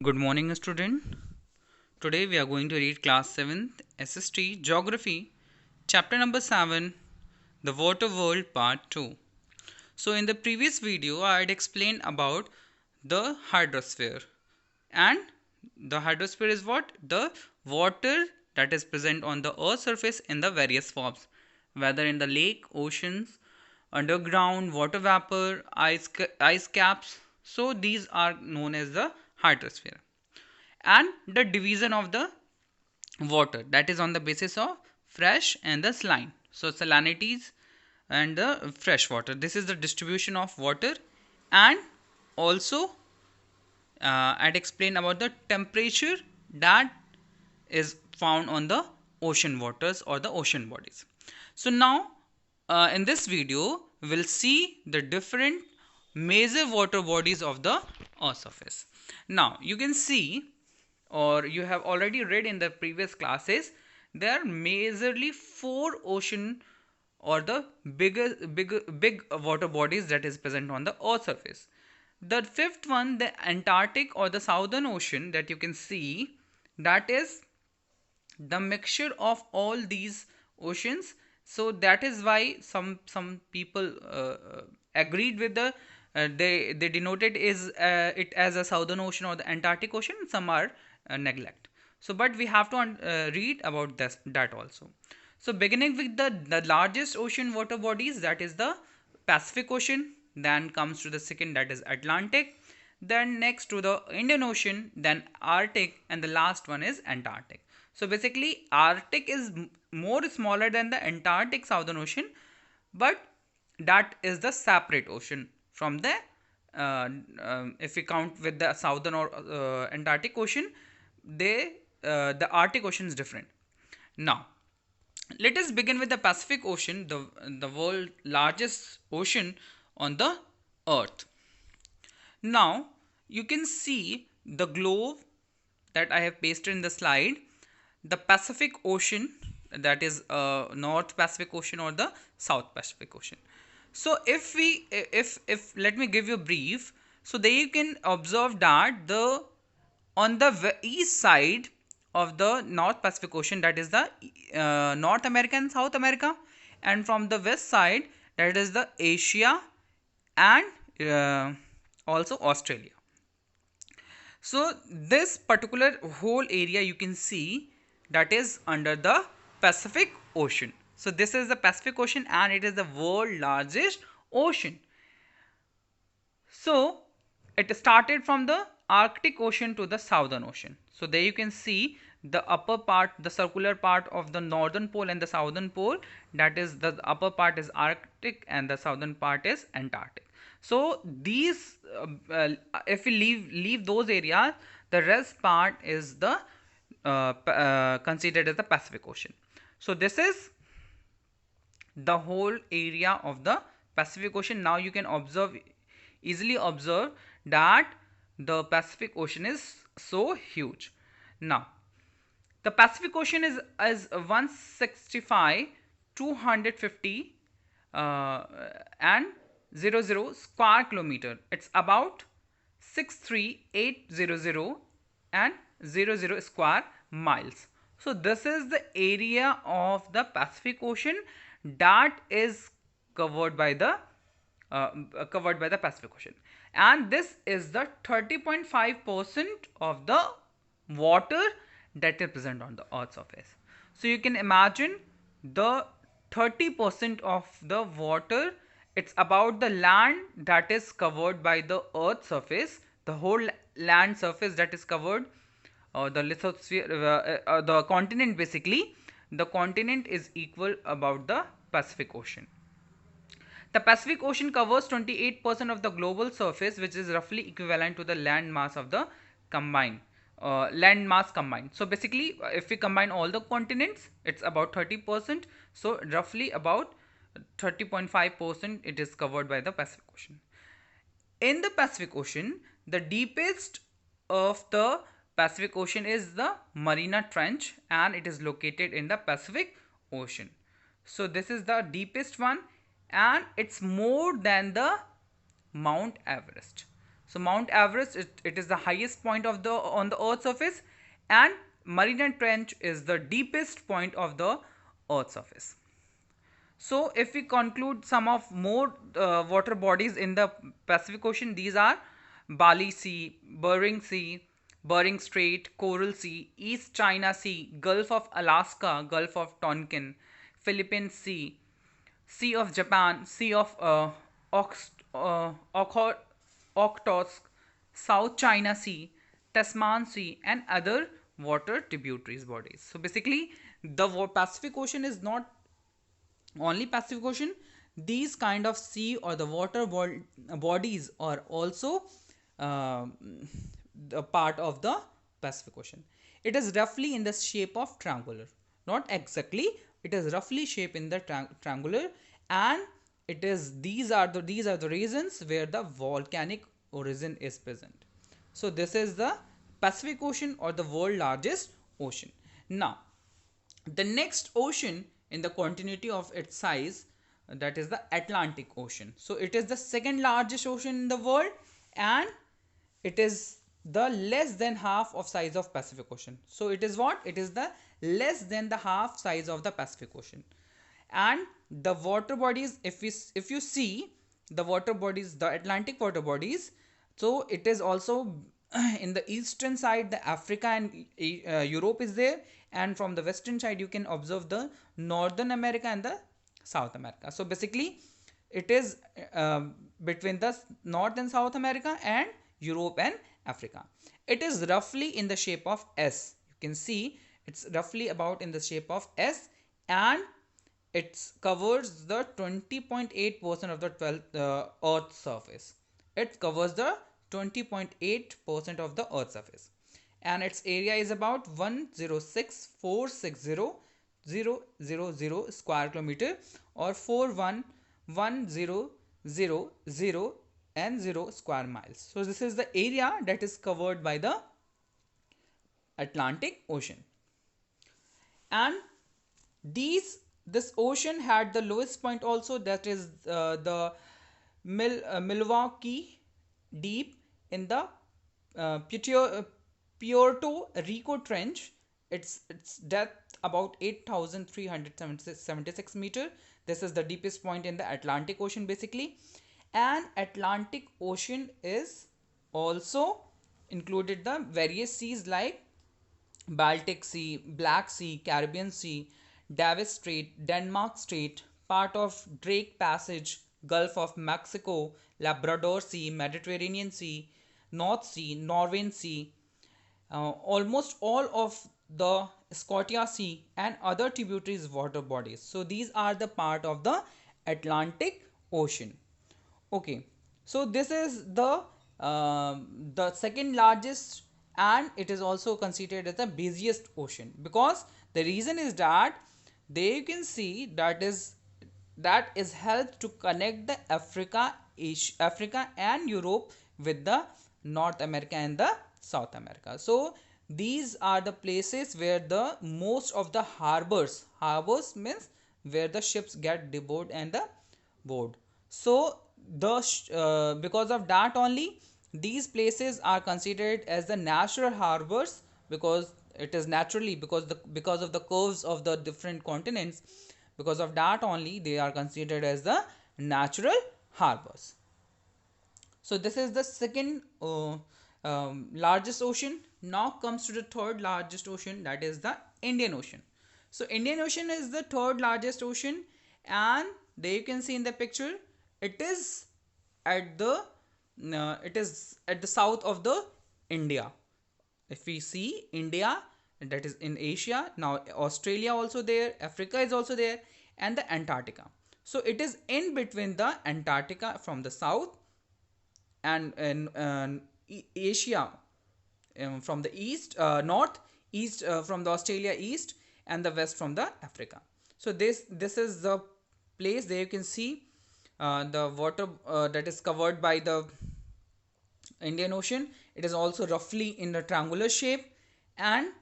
Good morning, student. Today we are going to read class 7th SST Geography, chapter number 7, The Water World Part 2. So in the previous video I had explained about the hydrosphere, and the hydrosphere is what? The water that is present on the earth's surface in the various forms, whether in the lake, oceans, underground, water vapor, ice caps. So these are known as the hydrosphere. And the division of the water, that is on the basis of fresh and the saline. So salinities and the fresh water, this is the distribution of water. And also I'd explain about the temperature that is found on the ocean waters or the ocean bodies. So now in this video we'll see the different major water bodies of the earth surface. Now you can see, or you have already read in the previous classes, there are majorly four ocean or the big water bodies that is present on the earth surface. The fifth one, the Antarctic or the Southern Ocean, that you can see, that is the mixture of all these oceans. So that is why some people agreed with the they denoted is it as a Southern Ocean or the Antarctic Ocean. Some are neglect. So but we have to read about this, that also. So beginning with the largest ocean water bodies, that is the Pacific Ocean, then comes to the second, that is Atlantic, then next to the Indian Ocean, then Arctic, and the last one is Antarctic. So basically Arctic is more smaller than the Antarctic Southern Ocean, but that is the separate ocean from the if we count with the Southern or Antarctic Ocean, the Arctic Ocean is different. Now let us begin with the Pacific Ocean, the world largest ocean on the earth. Now you can see the globe that I have pasted in the slide. The Pacific Ocean, that is North Pacific Ocean or the South Pacific Ocean. So if let me give you a brief. So there you can observe that the on the east side of the North Pacific Ocean, that is the North America and South America, and from the west side, that is the Asia and also Australia. So this particular whole area you can see, that is under the Pacific Ocean. So this is the Pacific Ocean and it is the world largest ocean. So it started from the Arctic Ocean to the Southern Ocean. So there you can see the upper part, the circular part of the northern pole and the southern pole, that is the upper part is Arctic and the southern part is Antarctic. So these if we leave those areas, the rest part is the considered as the Pacific Ocean. So this is the whole area of the Pacific Ocean. Now you can easily observe that the Pacific Ocean is so huge. Now the Pacific Ocean is 165 250 and 00 square kilometer. It's about 63800 and 00 square miles. So this is the area of the Pacific Ocean that is covered by the Pacific Ocean, and this is the 30.5% of the water that is present on the earth's surface. So you can imagine the 30% of the water, it's about the land that is covered by the earth's surface, the whole land surface that is covered, the lithosphere, the continent, basically the continent is equal about the Pacific Ocean. The Pacific Ocean covers 28% of the global surface, which is roughly equivalent to the land mass of the combined land mass combined. So basically, if we combine all the continents, it's about 30%. So roughly about 30.5% it is covered by the Pacific Ocean. In the Pacific Ocean, the deepest of the Pacific Ocean is the Mariana Trench, and it is located in the Pacific Ocean. So this is the deepest one, and it's more than the Mount Everest. So Mount Everest, it is the highest point of the on the Earth's surface, and Mariana Trench is the deepest point of the Earth's surface. So if we conclude some of more water bodies in the Pacific Ocean, these are Bali Sea, Bering Strait, Coral Sea, East China Sea, Gulf of Alaska, Gulf of Tonkin, Philippine Sea, Sea of Japan, Sea of Ox, Okhotsk, South China Sea, Tasman Sea, and other water tributaries bodies. So basically, the Pacific Ocean is not only Pacific Ocean. These kind of sea or the water bodies are also uh, a part of the Pacific Ocean. It is roughly in the shape of triangular, not exactly, it is roughly shaped in the triangular, and it is these are the reasons where the volcanic origin is present. So this is the Pacific Ocean, or the world largest ocean. Now the next ocean in the continuity of its size, that is the Atlantic Ocean. So it is the second largest ocean in the world, and it is the less than half of size of Pacific Ocean. So it is what? It is the less than the half size of the Pacific Ocean. And the water bodies, if you see the water bodies, the Atlantic water bodies, so it is also in the eastern side the Africa and Europe is there, and from the western side you can observe the Northern America and the South America. So basically it is between the North and South America and Europe and Africa. It is roughly in the shape of S. You can see it's roughly about in the shape of S, and it covers the 20.8% of the 12 Earth surface. It covers the 20.8% of the Earth surface, and its area is about 106,460,000 square kilometer, or 411,000 and 0 square miles. So this is the area that is covered by the Atlantic Ocean. And this ocean had the lowest point also, that is the Milwaukee Deep in the Puerto Rico Trench. Its depth about 8,376 meter. This is the deepest point in the Atlantic Ocean basically. And Atlantic Ocean is also included the various seas like Baltic Sea, Black Sea, Caribbean Sea, Davis Strait, Denmark Strait, part of Drake Passage, Gulf of Mexico, Labrador Sea, Mediterranean Sea, North Sea, Norwegian Sea, almost all of the Scotia Sea and other tributaries water bodies. So these are the part of the Atlantic Ocean. Okay, so this is the second largest, and it is also considered as the busiest ocean, because the reason is that there you can see that is helped to connect the Africa and Europe with the North America and the South America. So these are the places where the most of the harbors means where the ships get deboard and the board. So because of that only these places are considered as the natural harbors, because it is naturally because of the curves of the different continents. Because of that only they are considered as the natural harbors. So this is the second largest ocean. Now comes to the third largest ocean, that is the Indian Ocean. So Indian Ocean is the third largest ocean, and there you can see in the picture it is at the south of the India. If we see India, that is in Asia. Now Australia also there, Africa is also there, and the Antarctica. So it is in between the Antarctica from the south, and Asia from the east, north, east from the Australia east, and the west from the Africa. So this is the place. There you can see the water that is covered by the Indian Ocean. It is also roughly in a triangular shape, and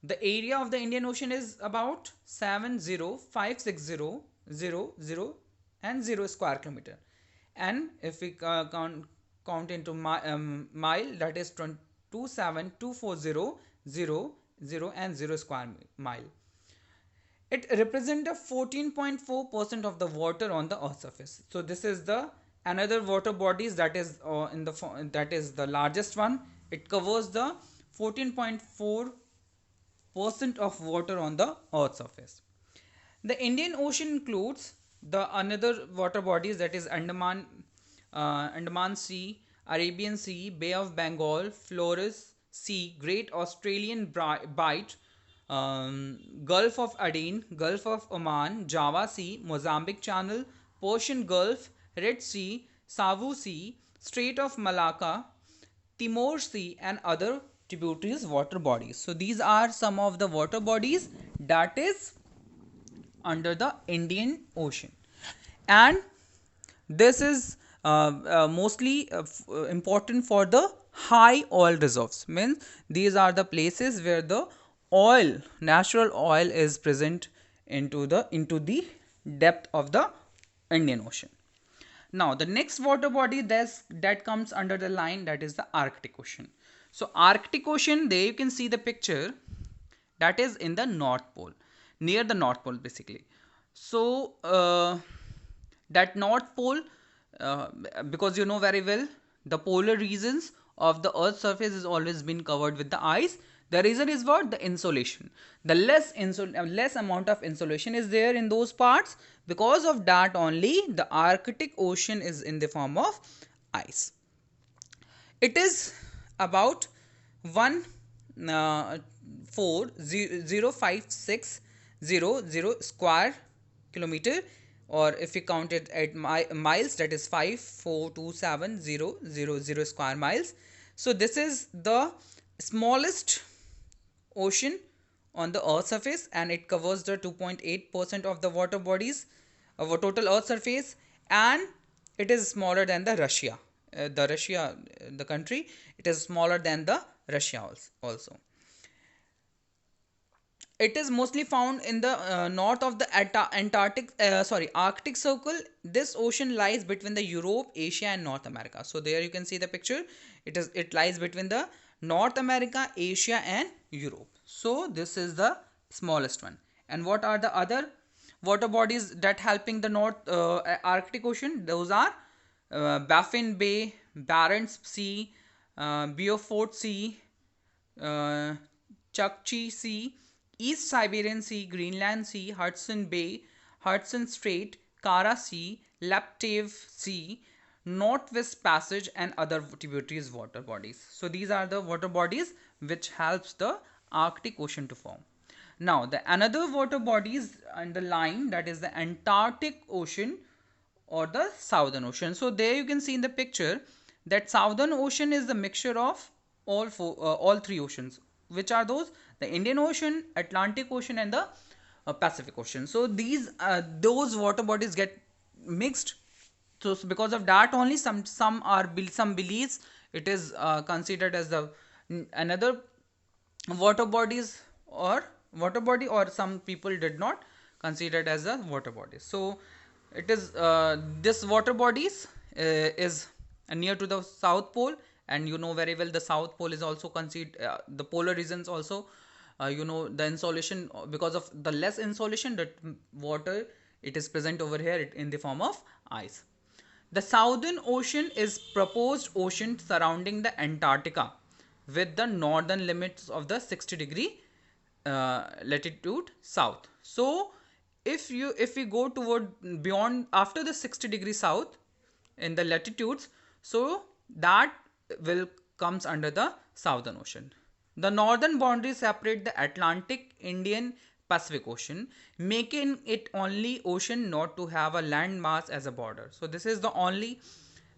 the area of the Indian Ocean is about 70,560,000 and 0 square kilometer. And if we count into mile, that is 2724000 and 0 square mile. It represents a 14.4% of the water on the earth surface. So this is the another water bodies that is that is the largest one. It covers the 14.4% of water on the earth surface. The Indian Ocean includes the another water bodies, that is Andaman Sea, Arabian Sea, Bay of Bengal, Flores Sea, Great Australian Bight, Gulf of Aden, Gulf of Oman, Java Sea, Mozambique Channel, Persian Gulf, Red Sea, Savu Sea, Strait of Malacca, Timor Sea, and other tributaries water bodies. So these are some of the water bodies that is under the Indian Ocean, and this is mostly important for the high oil reserves. Means these are the places where the oil, natural oil, is present into the depth of the Indian Ocean. Now the next water body that comes under the line, that is the Arctic Ocean. So Arctic Ocean, there you can see the picture, that is in the North Pole, near the North Pole basically. So that North Pole, uh, because you know very well, the polar regions of the earth's surface is always been covered with the ice. The reason is what? The insolation. The less amount of insolation is there in those parts. Because of that only the Arctic Ocean is in the form of ice. It is about 1,405,600 square kilometer, or if we count it at miles, that is 5,427,000 square miles. So this is the smallest ocean on the earth surface, and it covers the 2.8% of the water bodies of a total earth surface, and it is smaller than the Russia. The country, it is smaller than the Russia also. It is mostly found in the north of the Arctic Circle. This ocean lies between the Europe, Asia, and North America. So there you can see the picture. It lies between the North America, Asia, and Europe. So this is the smallest one. And what are the other water bodies that helping the North Arctic Ocean? Those are Baffin Bay, Barents Sea, Beaufort Sea, uh, Chukchi Sea, East Siberian Sea, Greenland Sea, Hudson Bay, Hudson Strait, Kara Sea, Laptev Sea, Northwest Passage, and other tributaries water bodies. So these are the water bodies which helps the Arctic Ocean to form. Now the another water bodies on the line, that is the Antarctic Ocean or the Southern Ocean. So there you can see in the picture that Southern Ocean is the mixture of all three oceans. Which are those? The Indian Ocean, Atlantic Ocean, and the Pacific Ocean. So those water bodies get mixed. So because of that only some beliefs it is considered as the another water bodies or water body, or some people did not consider it as a water body. So it is this water bodies is near to the South Pole, and you know very well the South Pole is also considered the polar regions also. The insolation, because of the less insolation, that water it is present over here in the form of ice. The Southern Ocean is proposed ocean surrounding the Antarctica with the northern limits of the 60-degree latitude south. So if we go toward beyond after the 60-degree south in the latitudes, so that will comes under the Southern Ocean. The northern boundary separate the Atlantic, Indian, Pacific Ocean, making it only ocean not to have a land mass as a border. So this is the only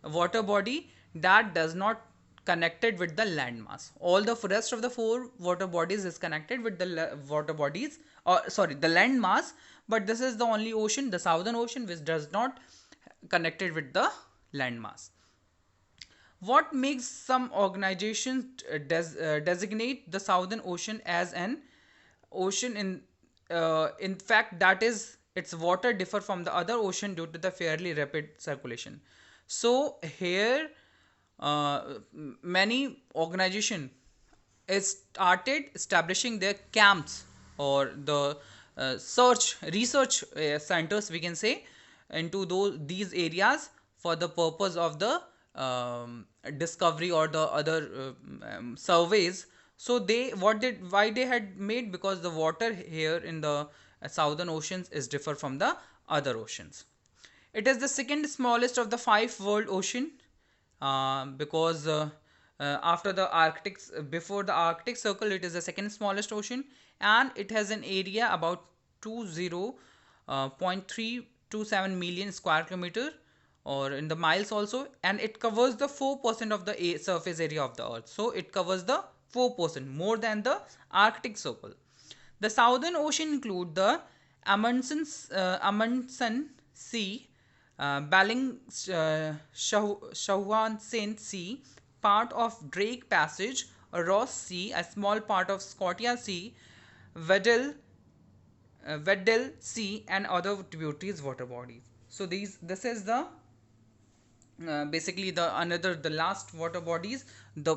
water body that does not connected with the land mass. All the rest of the four water bodies is connected with the water bodies, or sorry, the land mass, but this is the only ocean, the Southern Ocean, which does not connected with the land mass. What makes some organizations designate the Southern Ocean as an ocean in fact, that is its water differ from the other ocean due to the fairly rapid circulation. So here many organization started establishing their camps or the research centers, we can say, into these areas for the purpose of the discovery or the other surveys. So they what did why they had made, because the water here in the southern oceans is different from the other oceans. It is the second smallest of the five world ocean, because after the Arctic, before the Arctic Circle, it is the second smallest ocean, and it has an area about 20.327 million square kilometer, or in the miles also, and it covers the 4% of the surface area of the earth. So it covers the 4% more than the Arctic Circle. The southern ocean include the Amundsen Sea, Bellingshausen Sea, part of Drake Passage, a Ross Sea, a small part of Scotia Sea, Weddell Sea, and other tributaries water bodies. So this is the basically the last water bodies, the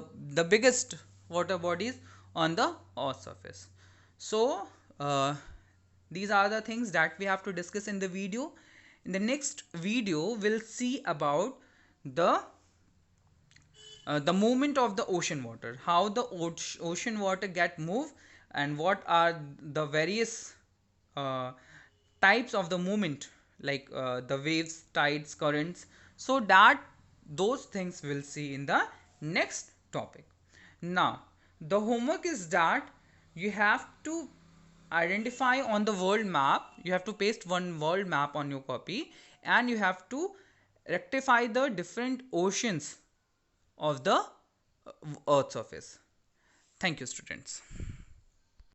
biggest water bodies on the earth surface. So these are the things that we have to discuss in the video. In the next video we'll see about the movement of the ocean water, how the ocean water get moved, and what are the various uh, types of the movement, like the waves, tides, currents. So that those things we'll see in the next topic. Now the homework is that you have to identify on the world map, you have to paste one world map on your copy, and you have to rectify the different oceans of the earth surface. Thank you, students.